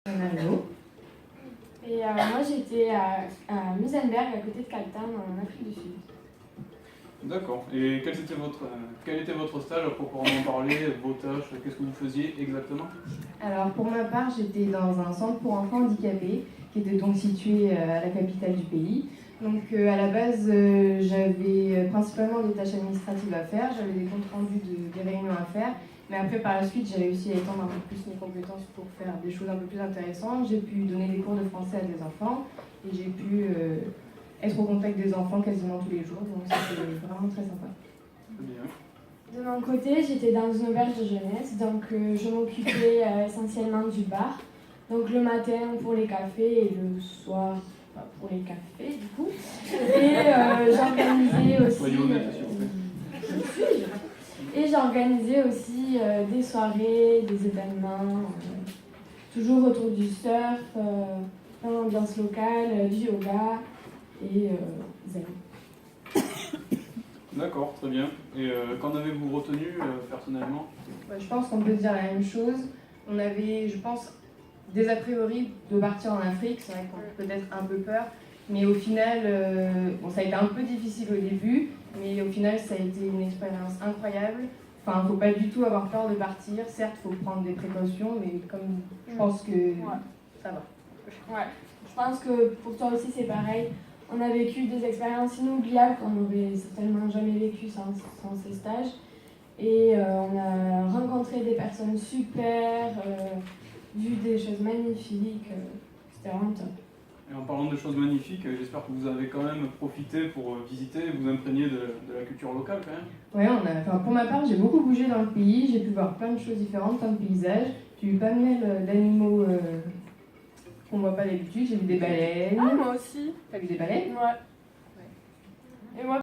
Allô. Et moi j'étais à Muizenberg, à côté de Cape Town, en Afrique du Sud. D'accord. Et quel était votre stage à proprement parler, vos tâches, qu'est-ce que vous faisiez exactement? Alors pour ma part, j'étais dans un centre pour enfants handicapés qui était donc situé à la capitale du pays. Donc à la base, j'avais principalement des tâches administratives à faire, j'avais des comptes rendus des réunions à faire, mais après par la suite, j'ai réussi à étendre un peu plus mes compétences pour faire des choses un peu plus intéressantes. J'ai pu donner des cours de français à des enfants et j'ai pu être au contact des enfants quasiment tous les jours, donc c'était vraiment très sympa. Très bien. De mon côté, j'étais dans une auberge de jeunesse, donc je m'occupais essentiellement du bar. Donc le matin pour les cafés et le soir pour les cafés du coup. Et j'organisais aussi. Soyez honnête, s'il vous plaît. Et j'organisais aussi des soirées, des événements, toujours autour du surf, dans l'ambiance locale, du yoga et zen. D'accord, très bien. Et qu'en avez-vous retenu personnellement? Je pense qu'on peut dire la même chose. On avait, je pense, des a priori de partir en Afrique. C'est vrai qu'on a peut-être un peu peur. Mais au final, ça a été un peu difficile au début. Mais au final, ça a été une expérience incroyable. Enfin, il ne faut pas du tout avoir peur de partir. Certes, il faut prendre des précautions. Mais comme je pense que ça va. Ouais, je pense que pour toi aussi c'est pareil. On a vécu des expériences inoubliables qu'on n'aurait certainement jamais vécues sans ces stages. Et on a rencontré des personnes super, vu des choses magnifiques. C'était vraiment top. Et en parlant de choses magnifiques, j'espère que vous avez quand même profité pour visiter et vous imprégner de la culture locale quand même. Ouais, pour ma part, j'ai beaucoup bougé dans le pays. J'ai pu voir plein de choses différentes, plein de paysages. J'ai vu pas mal d'animaux qu'on ne voit pas d'habitude. J'ai vu des baleines. Ah, moi aussi. T'as vu des baleines? Ouais. Et moi